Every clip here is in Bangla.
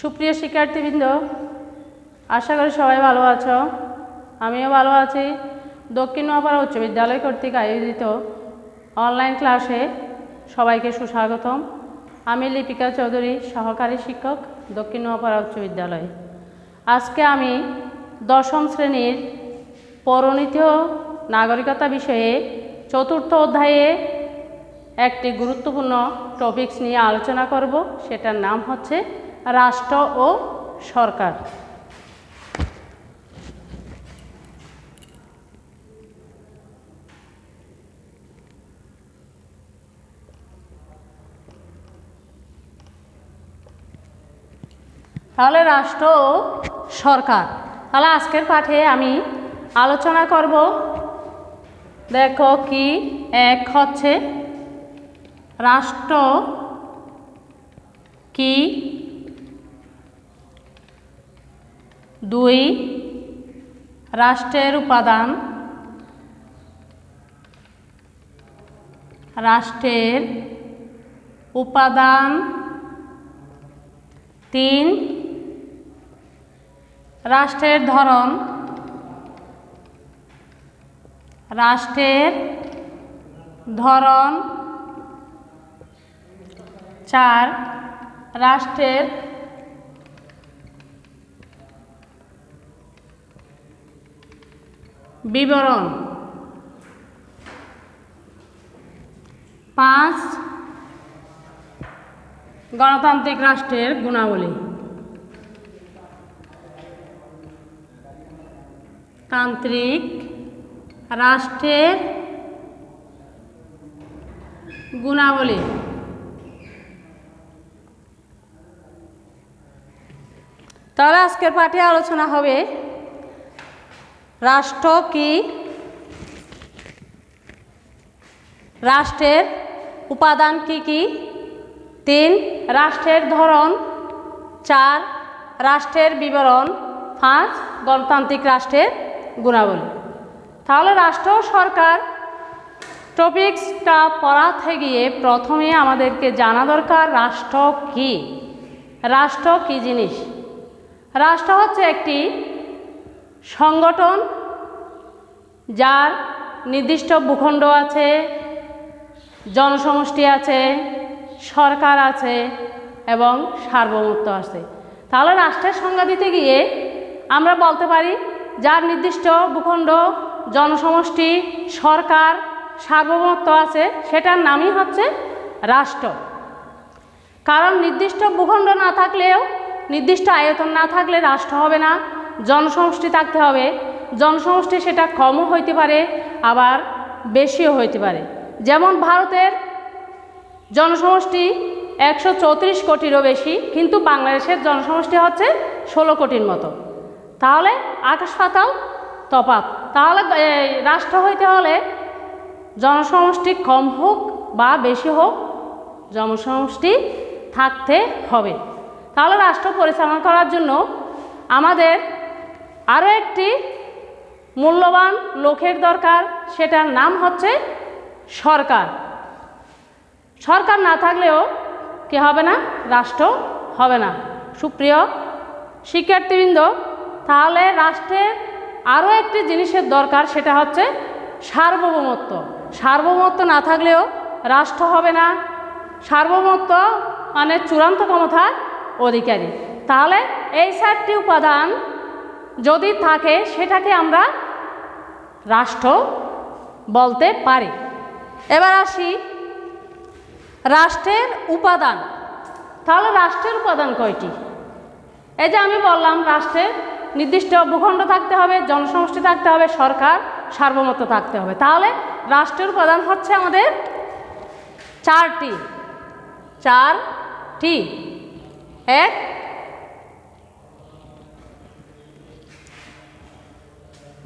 সুপ্রিয় শিক্ষার্থীবৃন্দ, আশা করি সবাই ভালো আছো। আমিও ভালো আছি। দক্ষিণ নোয়াপাড়া উচ্চ বিদ্যালয় কর্তৃক আয়োজিত অনলাইন ক্লাসে সবাইকে সুস্বাগতম। আমি লিপিকা চৌধুরী, সহকারী শিক্ষক, দক্ষিণ নোয়াপাড়া উচ্চ বিদ্যালয়। আজকে আমি দশম শ্রেণীর পৌরনীতি ও নাগরিকতা বিষয়ে চতুর্থ অধ্যায়ে একটি গুরুত্বপূর্ণ টপিকস নিয়ে আলোচনা করব। সেটার নাম হচ্ছে রাষ্ট্র ও সরকার। তাহলে রাষ্ট্র ও সরকার, তাহলে আজকের পাঠে আমি আলোচনা করব। দেখো কি, এক হচ্ছে রাষ্ট্র কি, দুই রাষ্ট্রের উপাদান, রাষ্ট্রের উপাদান, তিন রাষ্ট্রের ধরন, রাষ্ট্রের ধরন, চার রাষ্ট্রের বিবরণ, পাঁচ গণতান্ত্রিক রাষ্ট্রের গুণাবলী। তান্ত্রিক রাষ্ট্রের গুণাবলী। তাহলে আজকের পাঠে আলোচনা হবে রাষ্ট্র কি, রাষ্ট্রের উপাদান কি কি, তিন রাষ্ট্রের ধরন, চার রাষ্ট্রের বিবরণ, পাঁচ গণতান্ত্রিক রাষ্ট্রের গুণাবলী। তাহলে রাষ্ট্র ও সরকার টপিকসটা পড়াতে গিয়ে প্রথমে আমাদেরকে জানা দরকার রাষ্ট্র কি। রাষ্ট্র কি জিনিস? রাষ্ট্র হচ্ছে একটি সংগঠন যার নির্দিষ্ট ভূখণ্ড আছে, জনসমষ্টি আছে, সরকার আছে এবং সার্বভৌমত্ব আছে। তাহলে রাষ্ট্রের সংজ্ঞা দিতে গিয়ে আমরা বলতে পারি যার নির্দিষ্ট ভূখণ্ড, জনসমষ্টি, সরকার, সার্বভৌমত্ব আছে সেটার নামই হচ্ছে রাষ্ট্র। কারণ নির্দিষ্ট ভূখণ্ড না থাকলেও, নির্দিষ্ট আয়তন না থাকলে রাষ্ট্র হবে না। জনসমষ্টি থাকতে হবে। জনসমষ্টি সেটা কমও হইতে পারে, আবার বেশিও হইতে পারে। যেমন ভারতের জনসমষ্টি 134 কোটিরও বেশি, কিন্তু বাংলাদেশের জনসমষ্টি হচ্ছে 16 কোটির মতো। তাহলে আকাশ পাতাল তফাৎ। তাহলে রাষ্ট্র হইতে হলে জনসমষ্টি কম হোক বা বেশি হোক, জনসমষ্টি থাকতে হবে। তাহলে রাষ্ট্র পরিচালনা করার জন্য আমাদের আরও একটি মূল্যবান লোকের দরকার, সেটার নাম হচ্ছে সরকার। সরকার না থাকলেও কি হবে না? রাষ্ট্র হবে না। সুপ্রিয় শিক্ষার্থীবৃন্দ, তাহলে রাষ্ট্রের আরও একটি জিনিসের দরকার, সেটা হচ্ছে সার্বভৌমত্ব। সার্বভৌমত্ব না থাকলেও রাষ্ট্র হবে না। সার্বভৌমত্ব মানে চূড়ান্ত ক্ষমতার অধিকারী। তাহলে এই চারটি উপাদান যদি থাকে সেটাকে আমরা রাষ্ট্র বলতে পারি। এবার আসি রাষ্ট্রের উপাদান। তাহলে রাষ্ট্রের উপাদান কয়টি? এই যে আমি বললাম রাষ্ট্রের নির্দিষ্ট ভূখণ্ড থাকতে হবে, জনসমষ্টি থাকতে হবে, সরকার, সার্বভৌমত্ব থাকতে হবে। তাহলে রাষ্ট্রের উপাদান হচ্ছে আমাদের চারটি। এক,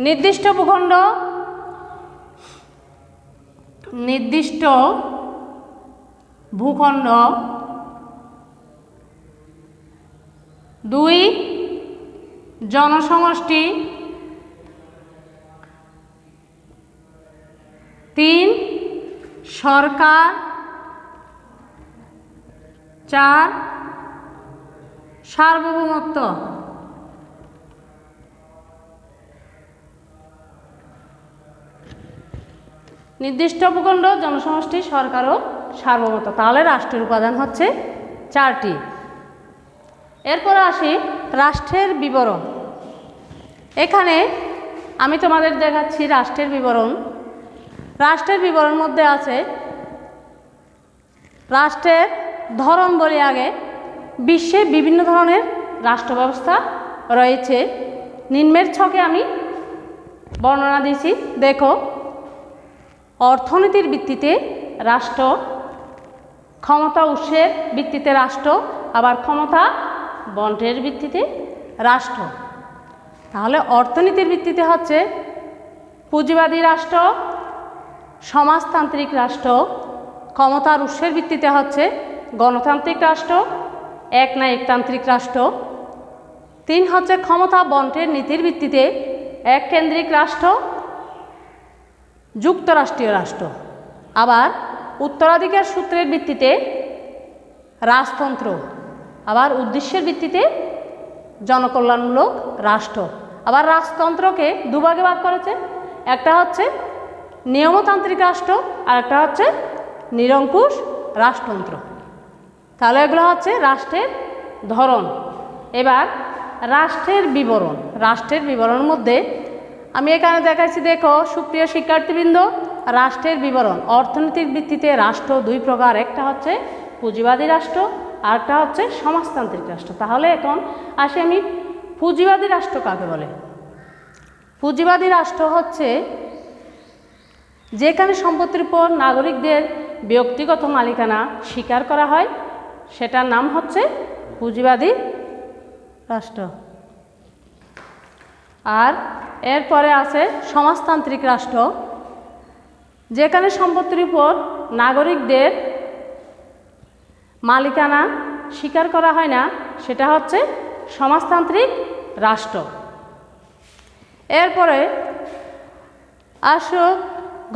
নির্দিষ্ট ভূখণ্ড, নির্দিষ্ট ভূখণ্ড, দুই জনসমষ্টি, তিন সরকার, চার সার্বভৌমত্ব। নির্দিষ্ট ভূখণ্ড, জনসমষ্টি, সরকার ও সার্বভৌমত্ব। তাহলে রাষ্ট্রের উপাদান হচ্ছে 4টি। এরপর আসি রাষ্ট্রের বিবরণ। এখানে আমি তোমাদের দেখাচ্ছি রাষ্ট্রের বিবরণ। রাষ্ট্রের বিবরণ মধ্যে আছে রাষ্ট্রের ধরন বলি আগে। বিশ্বে বিভিন্ন ধরনের রাষ্ট্র ব্যবস্থা রয়েছে। নিম্নের ছকে আমি বর্ণনা দিয়েছি, দেখো। অর্থনীতির ভিত্তিতে রাষ্ট্র, ক্ষমতা উৎসের ভিত্তিতে রাষ্ট্র, আবার ক্ষমতা বন্টনের ভিত্তিতে রাষ্ট্র। তাহলে অর্থনীতির ভিত্তিতে হচ্ছে পুঁজিবাদী রাষ্ট্র, সমাজতান্ত্রিক রাষ্ট্র। ক্ষমতার উৎসের ভিত্তিতে হচ্ছে গণতান্ত্রিক রাষ্ট্র, একনায়কতান্ত্রিক রাষ্ট্র। 3 হচ্ছে ক্ষমতা বন্টনের নীতির ভিত্তিতে এককেন্দ্রিক রাষ্ট্র, যুক্তরাষ্ট্রীয় রাষ্ট্র। আবার উত্তরাধিকার সূত্রের ভিত্তিতে রাজতন্ত্র, আবার উদ্দেশ্যের ভিত্তিতে জনকল্যাণমূলক রাষ্ট্র। আবার রাজতন্ত্রকে দুভাগে ভাগ করেছে, একটা হচ্ছে নিয়মতান্ত্রিক রাষ্ট্র আর একটা হচ্ছে নিরঙ্কুশ রাজতন্ত্র। তাহলে এগুলো হচ্ছে রাষ্ট্রের ধরন। এবার রাষ্ট্রের বিবরণ। রাষ্ট্রের বিবরণের মধ্যে আমি এখানে দেখাচ্ছি, দেখো সুপ্রিয় শিক্ষার্থীবৃন্দ, রাষ্ট্রের বিবরণ। অর্থনৈতিক ভিত্তিতে রাষ্ট্র 2 প্রকার, একটা হচ্ছে পুঁজিবাদী রাষ্ট্র আর একটা হচ্ছে সমাজতান্ত্রিক রাষ্ট্র। তাহলে এখন আসি আমি পুঁজিবাদী রাষ্ট্র কাকে বলে। পুঁজিবাদী রাষ্ট্র হচ্ছে যেখানে সম্পত্তির উপর নাগরিকদের ব্যক্তিগত মালিকানা স্বীকার করা হয়, সেটার নাম হচ্ছে পুঁজিবাদী রাষ্ট্র। আর এরপরে আছে সমাজতান্ত্রিক রাষ্ট্র, যেখানে সম্পত্তির উপর নাগরিকদের মালিকানা স্বীকার করা হয় না, সেটা হচ্ছে সমাজতান্ত্রিক রাষ্ট্র। এরপরে আসো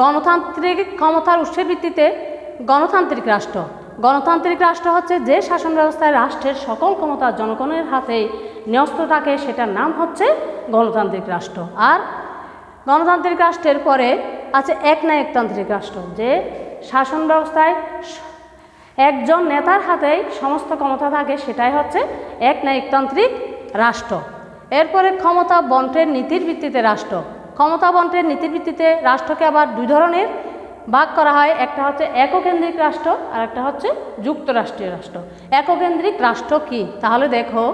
গণতান্ত্রিক ক্ষমতার উৎসের ভিত্তিতে গণতান্ত্রিক রাষ্ট্র। গণতান্ত্রিক রাষ্ট্র হচ্ছে যে শাসন ব্যবস্থায় রাষ্ট্রের সকল ক্ষমতা জনগণের হাতে ন্যস্ত থাকে, সেটার নাম হচ্ছে গণতান্ত্রিক রাষ্ট্র। আর গণতান্ত্রিক রাষ্ট্রের পরে আছে একনায়কতান্ত্রিক রাষ্ট্র, যে শাসন ব্যবস্থায় একজন নেতার হাতেই সমস্ত ক্ষমতা থাকে, সেটাই হচ্ছে একনায়কতান্ত্রিক রাষ্ট্র। এরপরে ক্ষমতা বন্টনের নীতির ভিত্তিতে রাষ্ট্র। ক্ষমতা বন্টনের নীতির ভিত্তিতে রাষ্ট্রকে আবার 2 ধরনের ভাগ করা হয়, একটা হচ্ছে এককেন্দ্রিক রাষ্ট্র আর একটা হচ্ছে যুক্তরাষ্ট্রীয় রাষ্ট্র। এককেন্দ্রিক রাষ্ট্র কি? তাহলে দেখো,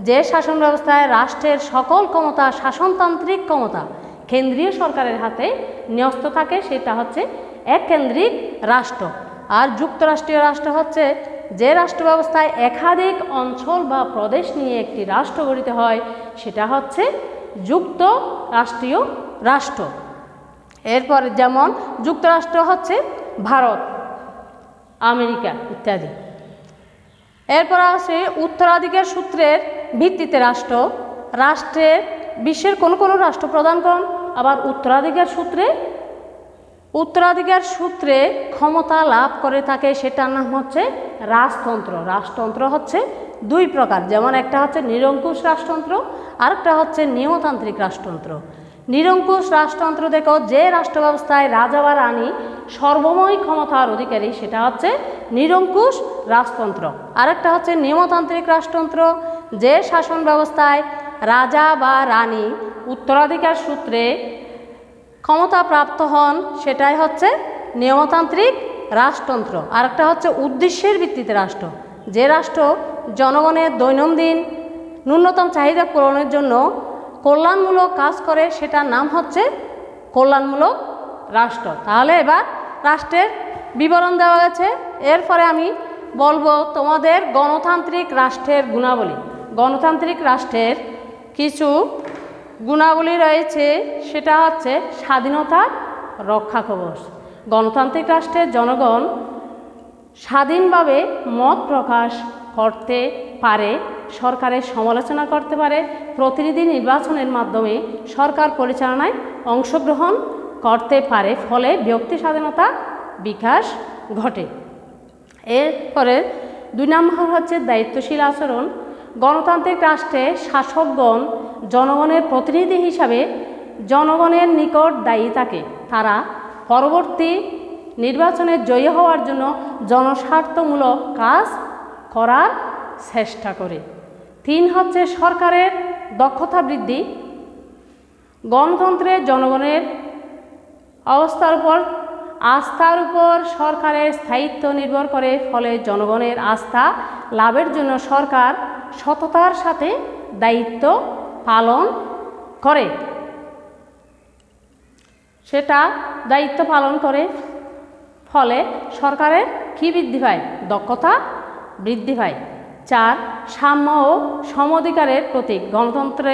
যে শাসন ব্যবস্থায় রাষ্ট্রের সকল ক্ষমতা, শাসনতান্ত্রিক ক্ষমতা কেন্দ্রীয় সরকারের হাতে ন্যস্ত থাকে, সেটা হচ্ছে এককেন্দ্রিক রাষ্ট্র। আর যুক্তরাষ্ট্রীয় রাষ্ট্র হচ্ছে যে রাষ্ট্র ব্যবস্থায় একাধিক অঞ্চল বা প্রদেশ নিয়ে একটি রাষ্ট্র গঠিত হয়, সেটা হচ্ছে যুক্তরাষ্ট্রীয় রাষ্ট্র। এরপর যেমন যুক্তরাষ্ট্র হচ্ছে ভারত, আমেরিকা ইত্যাদি। এরপর আসে উত্তরাধিকার সূত্রের ভিত্তিতে রাষ্ট্র। রাষ্ট্রের বিশ্বের কোনো রাষ্ট্র প্রধানগণ আবার উত্তরাধিকার সূত্রে ক্ষমতা লাভ করে থাকে, সেটার নাম হচ্ছে রাজতন্ত্র। রাজতন্ত্র হচ্ছে 2 প্রকার, যেমন একটা হচ্ছে নিরঙ্কুশ রাজতন্ত্র আর একটা হচ্ছে নিয়মতান্ত্রিক রাজতন্ত্র। নিরঙ্কুশ রাজতন্ত্র দেখো, যে রাষ্ট্র ব্যবস্থায় রাজা বা রানী সর্বময় ক্ষমতার অধিকারী, সেটা হচ্ছে নিরঙ্কুশ রাজতন্ত্র। আরেকটা হচ্ছে নিয়মতান্ত্রিক রাজতন্ত্র, যে শাসন ব্যবস্থায় রাজা বা রানী উত্তরাধিকার সূত্রে ক্ষমতা প্রাপ্ত হন, সেটাই হচ্ছে নিয়মতান্ত্রিক রাজতন্ত্র। আরেকটা হচ্ছে উদ্দেশ্যের ভিত্তিতে রাষ্ট্র, যে রাষ্ট্র জনগণের দৈনন্দিন ন্যূনতম চাহিদা পূরণের জন্য কল্যাণমূলক কাজ করে, সেটার নাম হচ্ছে কল্যাণমূলক রাষ্ট্র। তাহলে এবার রাষ্ট্রের বিবরণ দেওয়া গেছে। এরপরে আমি বলবো তোমাদের গণতান্ত্রিক রাষ্ট্রের গুণাবলী। গণতান্ত্রিক রাষ্ট্রের কিছু গুণাবলী রয়েছে, সেটা হচ্ছে স্বাধীনতা রক্ষা কবচ। গণতান্ত্রিক রাষ্ট্রের জনগণ স্বাধীনভাবে মত প্রকাশ করতে পারে, সরকারের সমালোচনা করতে পারে, প্রতিনিধি নির্বাচনের মাধ্যমে সরকার পরিচালনায় অংশগ্রহণ করতে পারে, ফলে ব্যক্তি স্বাধীনতা বিকাশ ঘটে। এরপরে 2 নম্বর হচ্ছে দায়িত্বশীল আচরণ। গণতান্ত্রিক রাষ্ট্রে শাসকগণ জনগণের প্রতিনিধি হিসাবে জনগণের নিকট দায়ী থাকে। তারা পরবর্তী নির্বাচনে জয়ী হওয়ার জন্য জনস্বার্থমূলক কাজ করার চেষ্টা করে। 3 হচ্ছে সরকারের দক্ষতা বৃদ্ধি। গণতন্ত্রে জনগণের আস্থার উপর সরকারের স্থায়িত্ব নির্ভর করে, ফলে জনগণের আস্থা লাভের জন্য সরকার সততার সাথে দায়িত্ব পালন করে। ফলে সরকারের কি বৃদ্ধি পায়? দক্ষতা বৃদ্ধি পায়। 4 সাম্য ও সমঅধিকারের প্রতীক। গণতন্ত্রে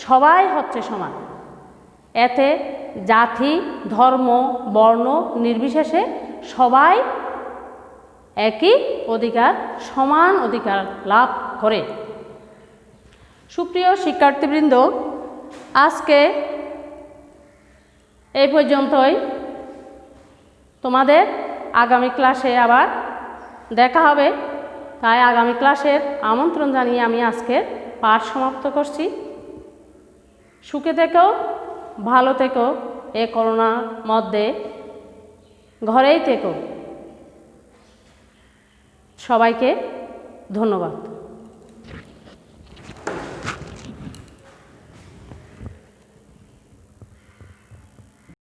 সবাই হচ্ছে সমান। এতে জাতি, ধর্ম, বর্ণ নির্বিশেষে সবাই একই অধিকার, সমান অধিকার লাভ করে। সুপ্রিয় শিক্ষার্থীবৃন্দ, আজকে এই পর্যন্তই। তোমাদের আগামী ক্লাসে আবার দেখা হবে, তাই আগামী ক্লাসের আমন্ত্রণ জানিয়ে আমি আজকের পাঠ সমাপ্ত করছি। সুখে থেকো, ভালো থেকো, এ করোনার মধ্যে ঘরেই থেকো। সবাইকে ধন্যবাদ।